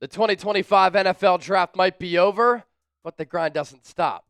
The 2025 NFL Draft might be over, but the grind doesn't stop.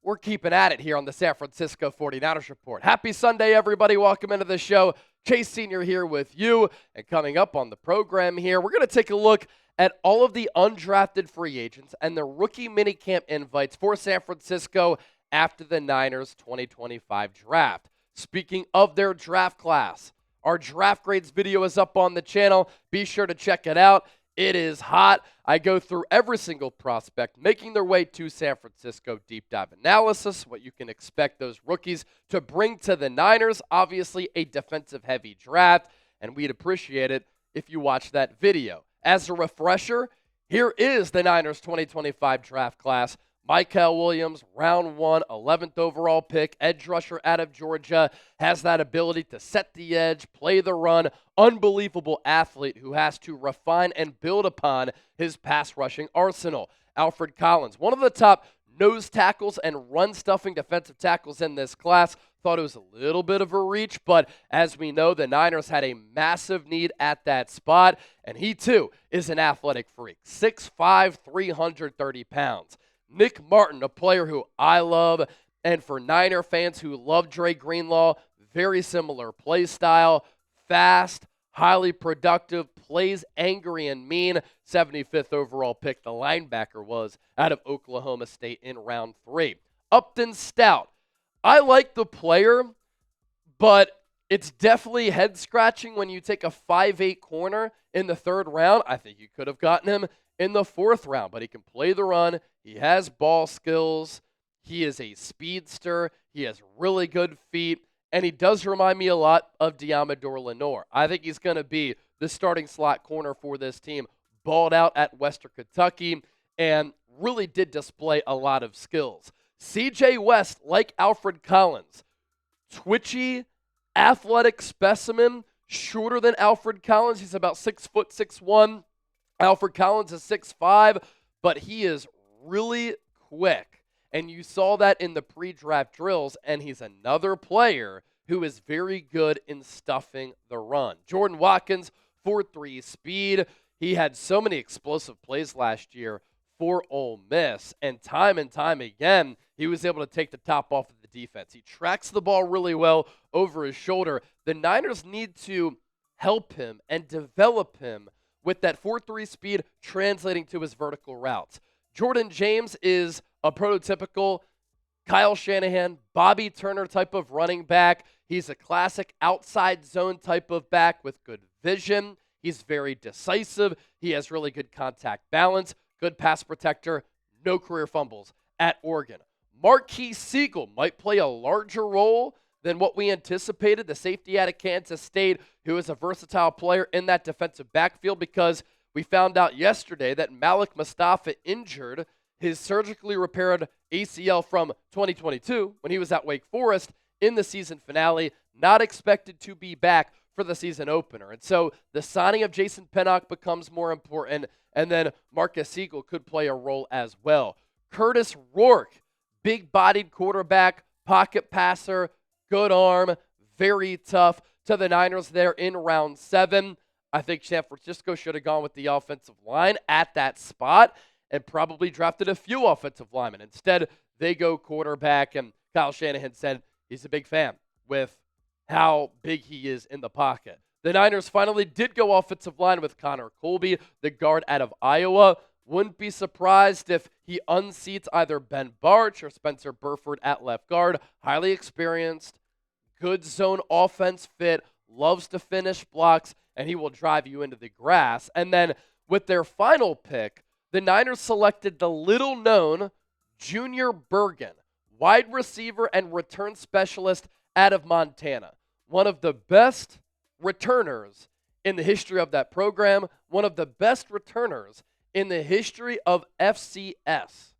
We're keeping at it here on the San Francisco 49ers Report. Happy Sunday, everybody. Welcome into the show. Chase Sr. here with you. And coming up on the program here, we're going to take a look at all of the undrafted free agents and the Rookie Minicamp Invites for San Francisco after the Niners 2025 Draft. Speaking of their draft class, our draft grades video is up on the channel. Be sure to check it out. It is hot. I go through every single prospect making their way to San Francisco, deep dive analysis, what you can expect those rookies to bring to the Niners. Obviously, a defensive-heavy draft, and we'd appreciate it if you watch that video. As a refresher, here is the Niners 2025 draft class. Mykel Williams, round 1, 11th overall pick, edge rusher out of Georgia, has that ability to set the edge, play the run, unbelievable athlete who has to refine and build upon his pass rushing arsenal. Alfred Collins, one of the top nose tackles and run-stuffing defensive tackles in this class. Thought it was a little bit of a reach, but as we know, the Niners had a massive need at that spot, and he too is an athletic freak, 6'5", 330 pounds. Nick Martin, a player who I love, and for Niner fans who love Dre Greenlaw, very similar play style, fast, highly productive, plays angry and mean. 75th overall pick, the linebacker was out of Oklahoma State in round 3. Upton Stout, I like the player, but it's definitely head-scratching when you take a 5'8 corner in the 3rd round. I think you could have gotten him in the 4th round, but he can play the run. He has ball skills. He is a speedster. He has really good feet, and he does remind me a lot of Deommodore Lenoir. I think he's going to be the starting slot corner for this team. Balled out at Western Kentucky and really did display a lot of skills. C.J. West, like Alfred Collins, twitchy, athletic specimen, shorter than Alfred Collins. He's about 6'6'1". Alfred Collins is 6'5", but he is really quick. And you saw that in the pre-draft drills, and he's another player who is very good in stuffing the run. Jordan Watkins, 4'3" speed. He had so many explosive plays last year for Ole Miss, and time again, he was able to take the top off of the defense. He tracks the ball really well over his shoulder. The Niners need to help him and develop him with that 4'3" speed translating to his vertical routes. Jordan James is a prototypical Kyle Shanahan, Bobby Turner type of running back. He's a classic outside zone type of back with good vision. He's very decisive. He has really good contact balance, good pass protector, no career fumbles at Oregon. Marquis Siegel might play a larger role than what we anticipated, the safety out of Kansas State, who is a versatile player in that defensive backfield, because we found out yesterday that Malik Mustafa injured his surgically repaired ACL from 2022 when he was at Wake Forest in the season finale, not expected to be back for the season opener. And so the signing of Jason Pinnock becomes more important, and then Marquis Siegel could play a role as well. Curtis Rourke, big-bodied quarterback, pocket passer, good arm, very tough. To the Niners there in round 7. I think San Francisco should have gone with the offensive line at that spot and probably drafted a few offensive linemen. Instead, they go quarterback, and Kyle Shanahan said he's a big fan with how big he is in the pocket. The Niners finally did go offensive line with Connor Colby, the guard out of Iowa. Wouldn't be surprised if he unseats either Ben Barch or Spencer Burford at left guard. Highly experienced, good zone offense fit, loves to finish blocks, and he will drive you into the grass. And then with their final pick, the Niners selected the little-known Junior Bergen, wide receiver and return specialist out of Montana. One of the best returners in the history of that program, one of the best returners in the history of FCS.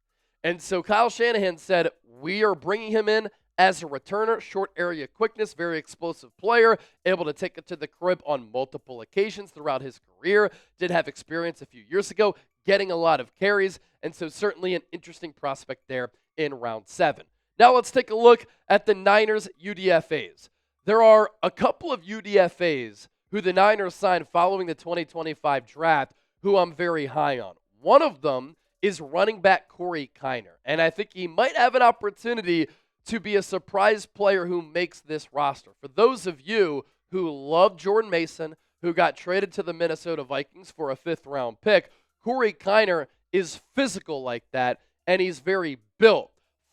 And so Kyle Shanahan said, we are bringing him in as a returner, short area quickness, very explosive player, able to take it to the crib on multiple occasions throughout his career. Did have experience a few years ago, getting a lot of carries, and so certainly an interesting prospect there in round 7. Now let's take a look at the Niners UDFAs. There are a couple of UDFAs who the Niners signed following the 2025 draft who I'm very high on. One of them is running back Corey Kiner, and I think he might have an opportunity to be a surprise player who makes this roster. For those of you who love Jordan Mason, who got traded to the Minnesota Vikings for a 5th-round pick, Corey Kiner is physical like that, and he's very built.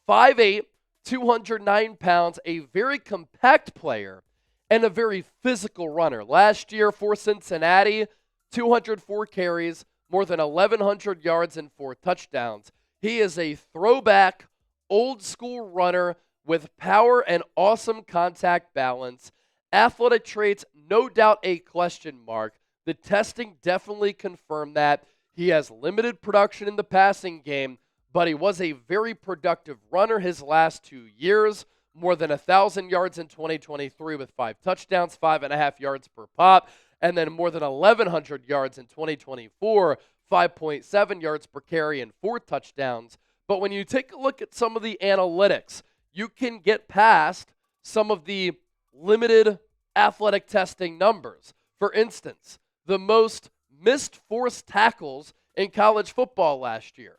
5'8", 209 pounds, a very compact player, and a very physical runner. Last year for Cincinnati, 204 carries, more than 1,100 yards and 4 touchdowns. He is a throwback, old-school runner with power and awesome contact balance. Athletic traits, no doubt a question mark. The testing definitely confirmed that. He has limited production in the passing game, but he was a very productive runner his last 2 years. More than 1,000 yards in 2023 with 5 touchdowns, 5.5 yards per pop, and then more than 1,100 yards in 2024, 5.7 yards per carry and 4 touchdowns. But when you take a look at some of the analytics, you can get past some of the limited athletic testing numbers. For instance, the most missed forced tackles in college football last year.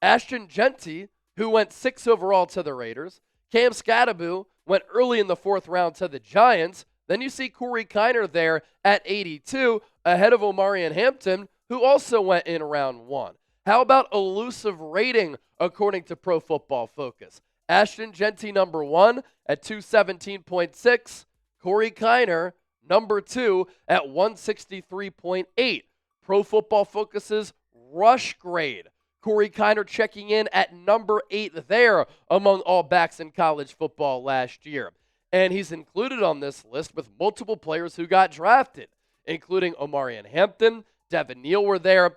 Ashton Jeanty, who went 6 overall to the Raiders. Cam Scadaboo went early in the 4th round to the Giants. Then you see Corey Kiner there at 82, ahead of Omarion Hampton, who also went in round 1. How about elusive rating according to Pro Football Focus? Ashton Jeanty, number 1 at 217.6. Corey Kiner, number 2 at 163.8. Pro Football Focus's rush grade. Corey Kiner checking in at number 8 there among all backs in college football last year. And he's included on this list with multiple players who got drafted, including Omarion Hampton, Devin Neal were there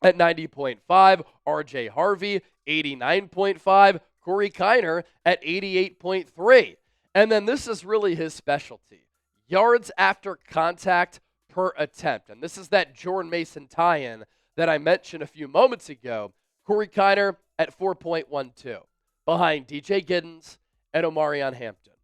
at 90.5, R.J. Harvey, 89.5, Corey Kiner at 88.3. And then this is really his specialty, yards after contact per attempt. And this is that Jordan Mason tie-in that I mentioned a few moments ago. Corey Kiner at 4.12, behind DJ Giddens and Omarion Hampton.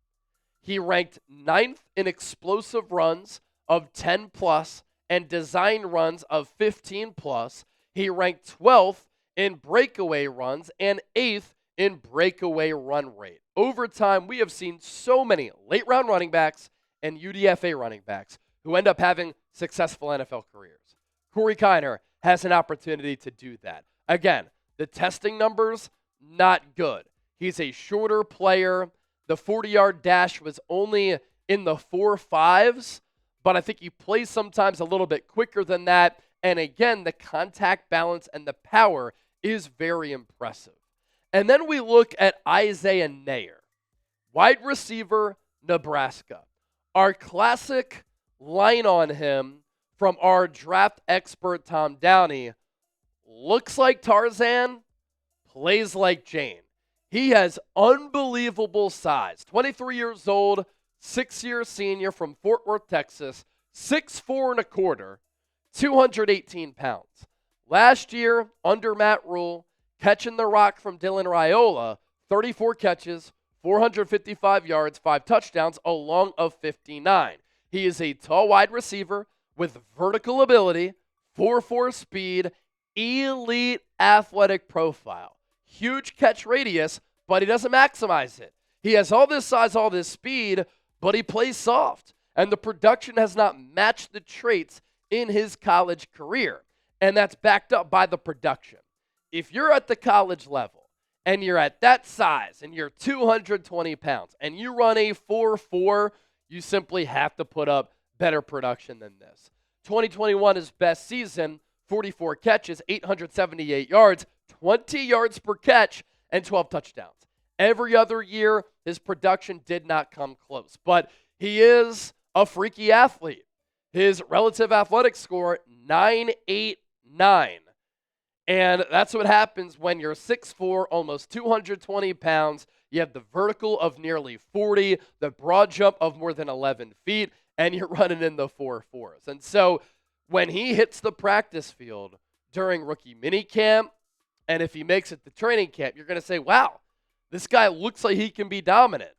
He ranked 9th in explosive runs of 10+ and design runs of 15+. He ranked 12th in breakaway runs and 8th in breakaway run rate. Over time, we have seen so many late-round running backs and UDFA running backs who end up having successful NFL careers. Corey Kiner has an opportunity to do that. Again, the testing numbers, not good. He's a shorter player. The 40-yard dash was only in the 4.5s, but I think he plays sometimes a little bit quicker than that. And again, the contact balance and the power is very impressive. And then we look at Isaiah Nayor, wide receiver, Nebraska. Our classic line on him from our draft expert, Tom Downey, looks like Tarzan, plays like Jane. He has unbelievable size. 23 years old, 6-year senior from Fort Worth, Texas, 6'4 1/4, 218 pounds. Last year, under Matt Rule, catching the rock from Dylan Raiola, 34 catches, 455 yards, 5 touchdowns, a long of 59. He is a tall wide receiver with vertical ability, 4.4 speed, elite athletic profile. Huge catch radius, but he doesn't maximize it. He has all this size, all this speed, but he plays soft. And the production has not matched the traits in his college career. And that's backed up by the production. If you're at the college level and you're at that size and you're 220 pounds and you run a 4.4, you simply have to put up better production than this. 2021 is best season, 44 catches, 878 yards, 20 yards per catch, and 12 touchdowns. Every other year, his production did not come close. But he is a freaky athlete. His relative athletic score, 989. And that's what happens when you're 6'4", almost 220 pounds. You have the vertical of nearly 40, the broad jump of more than 11 feet, and you're running in the 4.4s. And so when he hits the practice field during rookie minicamp, and if he makes it to training camp, you're going to say, wow, this guy looks like he can be dominant.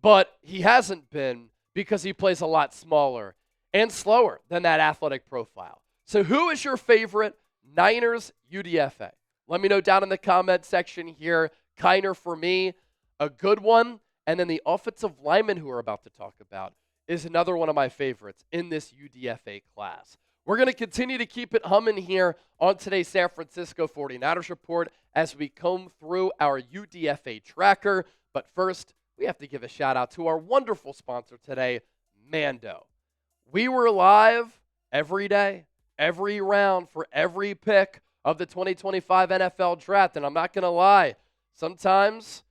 But he hasn't been because he plays a lot smaller and slower than that athletic profile. So who is your favorite Niners UDFA? Let me know down in the comment section here. Kiner for me, a good one. And then the offensive lineman who we're about to talk about is another one of my favorites in this UDFA class. We're going to continue to keep it humming here on today's San Francisco 49ers Report as we comb through our UDFA Tracker. But first, we have to give a shout out to our wonderful sponsor today, Mando. We were live every day, every round for every pick of the 2025 NFL Draft. And I'm not going to lie, sometimes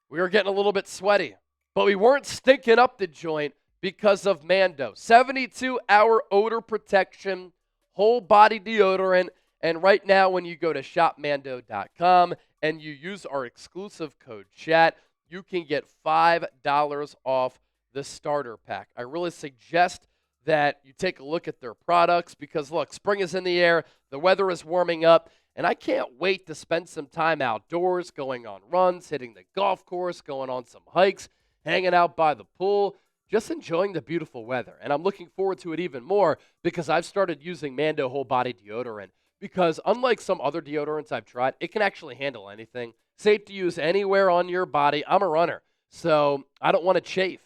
we were getting a little bit sweaty, but we weren't stinking up the joint because of Mando. 72-hour odor protection, whole body deodorant, and right now when you go to shopmando.com and you use our exclusive code CHAT, you can get $5 off the starter pack. I really suggest that you take a look at their products because, look, spring is in the air, the weather is warming up, and I can't wait to spend some time outdoors, going on runs, hitting the golf course, going on some hikes, hanging out by the pool, just enjoying the beautiful weather. And I'm looking forward to it even more because I've started using Mando whole body deodorant because unlike some other deodorants I've tried, it can actually handle anything. Safe to use anywhere on your body. I'm a runner, so I don't want to chafe.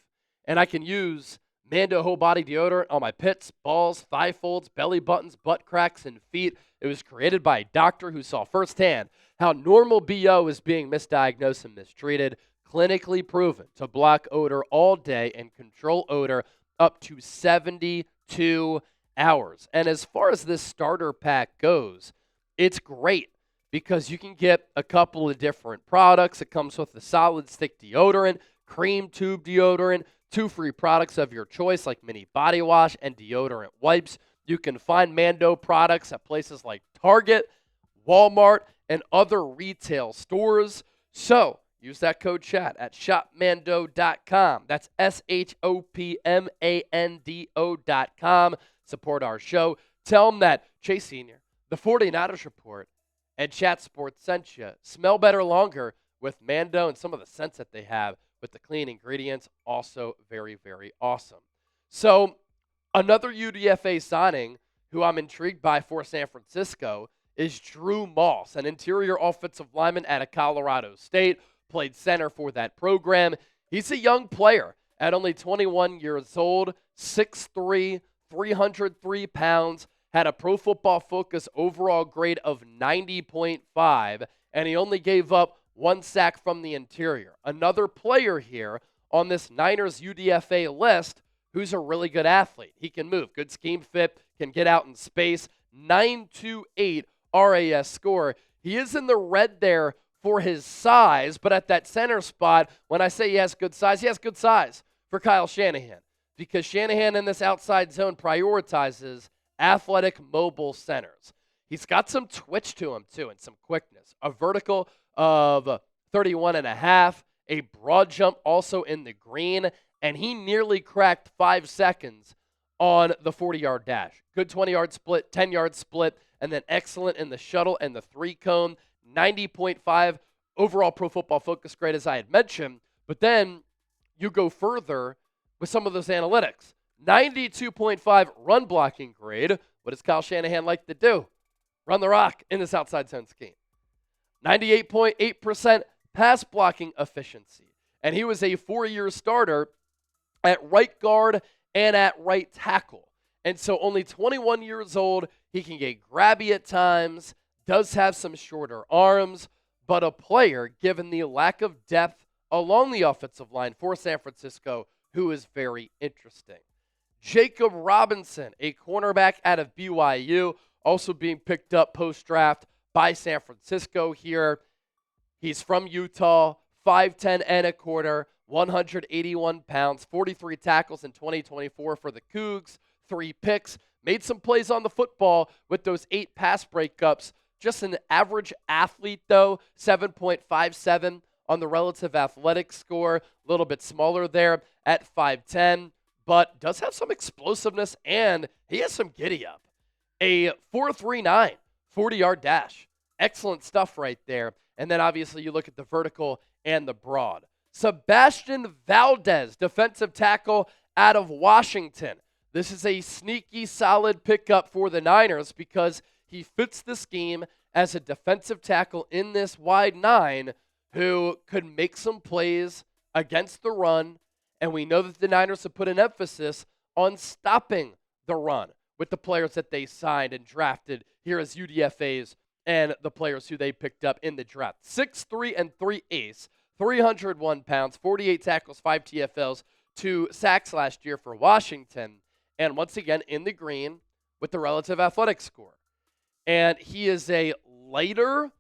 And I can use Mando whole body deodorant on my pits, balls, thigh folds, belly buttons, butt cracks, and feet. It was created by a doctor who saw firsthand how normal BO is being misdiagnosed and mistreated, clinically proven to block odor all day and control odor up to 72 hours. And as far as this starter pack goes, it's great because you can get a couple of different products. It comes with a solid stick deodorant, cream tube deodorant, 2 free products of your choice like mini body wash and deodorant wipes. You can find Mando products at places like Target, Walmart, and other retail stores. So use that code CHAT at shopmando.com. That's shopmando.com. Support our show. Tell them that Chase Sr., the 49ers Report, and Chat Sports sent you. Smell better longer with Mando and some of the scents that they have with the clean ingredients. Also very, very awesome. So another UDFA signing who I'm intrigued by for San Francisco is Drew Moss, an interior offensive lineman out of Colorado State, played center for that program. He's a young player at only 21 years old, 6'3", 303 pounds, had a Pro Football Focus overall grade of 90.5, and he only gave up 1 sack from the interior. Another player here on this Niners UDFA list who's a really good athlete. He can move, good scheme fit, can get out in space, 9.28 RAS score. He is in the red there for his size, but at that center spot, when I say he has good size for Kyle Shanahan because Shanahan in this outside zone prioritizes athletic mobile centers. He's got some twitch to him too and some quickness. A vertical of 31.5, a broad jump also in the green, and he nearly cracked 5 seconds on the 40-yard dash. Good 20-yard split, 10-yard split, and then excellent in the shuttle and the 3-cone. 90.5 overall Pro Football Focus grade, as I had mentioned. But then you go further with some of those analytics. 92.5 run blocking grade. What does Kyle Shanahan like to do? Run the rock in this outside zone scheme. 98.8% pass blocking efficiency. And he was a 4-year starter at right guard and at right tackle. And so only 21 years old, he can get grabby at times, does have some shorter arms, but a player, given the lack of depth along the offensive line for San Francisco, who is very interesting. Jakob Robinson, a cornerback out of BYU, also being picked up post-draft by San Francisco here. He's from Utah, 5'10 and a quarter, 181 pounds, 43 tackles in 2024 for the Cougs, 3 picks, made some plays on the football with those 8 pass breakups. Just an average athlete, though, 7.57 on the relative athletic score, a little bit smaller there at 5'10", but does have some explosiveness, and he has some giddy-up. A 4.39 40-yard dash. Excellent stuff right there. And then, obviously, you look at the vertical and the broad. Sebastian Valdez, defensive tackle out of Washington. this is a sneaky, solid pickup for the Niners because he fits the scheme as a defensive tackle in this wide nine who could make some plays against the run. And we know that the Niners have put an emphasis on stopping the run with the players that they signed and drafted here as UDFAs and the players who they picked up in the draft. 6'3" and 3/8, 301 pounds, 48 tackles, 5 TFLs, 2 sacks last year for Washington. And once again, in the green with the relative athletic score. And he is a lighter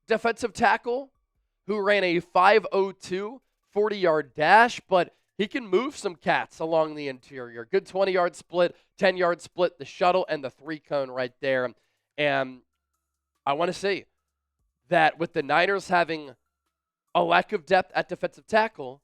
defensive tackle who ran a 5.02 40-yard dash, but he can move some cats along the interior. Good 20-yard split, 10-yard split, the shuttle, and the 3-cone right there. And I want to say that with the Niners having a lack of depth at defensive tackle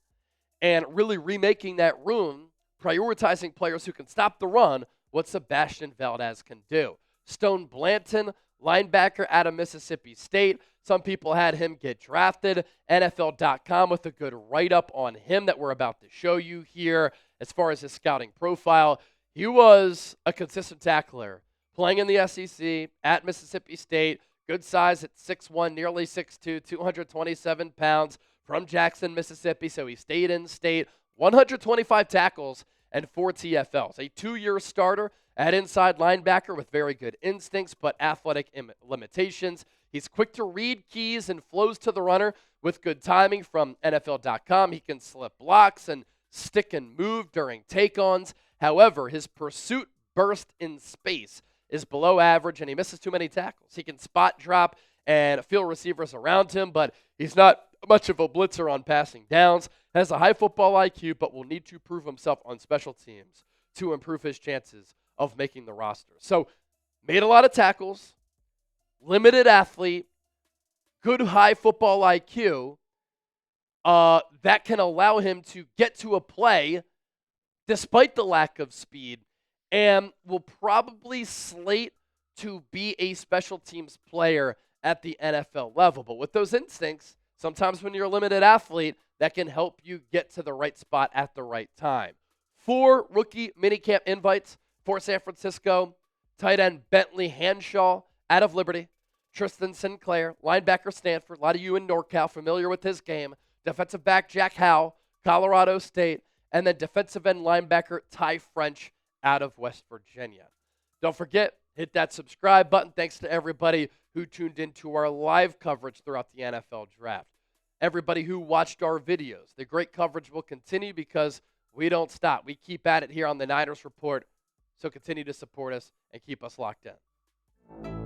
and really remaking that room, prioritizing players who can stop the run, what Sebastian Valdez can do. Stone Blanton, linebacker out of Mississippi State. Some people had him get drafted. NFL.com with a good write-up on him that we're about to show you here as far as his scouting profile. He was a consistent tackler, playing in the SEC at Mississippi State. Good size at 6'1", nearly 6'2", 227 pounds from Jackson, Mississippi. So he stayed in state. 125 tackles and 4 TFLs. A 2-year starter at inside linebacker with very good instincts but athletic limitations. He's quick to read keys and flows to the runner with good timing from NFL.com. He can slip blocks and stick and move during take-ons. However, his pursuit burst in space is below average, and he misses too many tackles. He can spot drop and feel receivers around him, but he's not much of a blitzer on passing downs. Has a high football IQ, but will need to prove himself on special teams to improve his chances of making the roster. So, made a lot of tackles, limited athlete, good high football IQ, that can allow him to get to a play despite the lack of speed, and will probably slate to be a special teams player at the NFL level. But with those instincts, sometimes when you're a limited athlete, that can help you get to the right spot at the right time. 4 rookie minicamp invites for San Francisco. Tight end Bentley Hanshaw out of Liberty. Tristan Sinclair, linebacker Stanford. A lot of you in NorCal familiar with his game. Defensive back Jack Howe, Colorado State. And then defensive end linebacker Ty French out of West Virginia. Don't forget, hit that subscribe button. Thanks to everybody who tuned into our live coverage throughout the NFL Draft. Everybody who watched our videos. The great coverage will continue because we don't stop. We keep at it here on the Niners Report. So continue to support us and keep us locked in.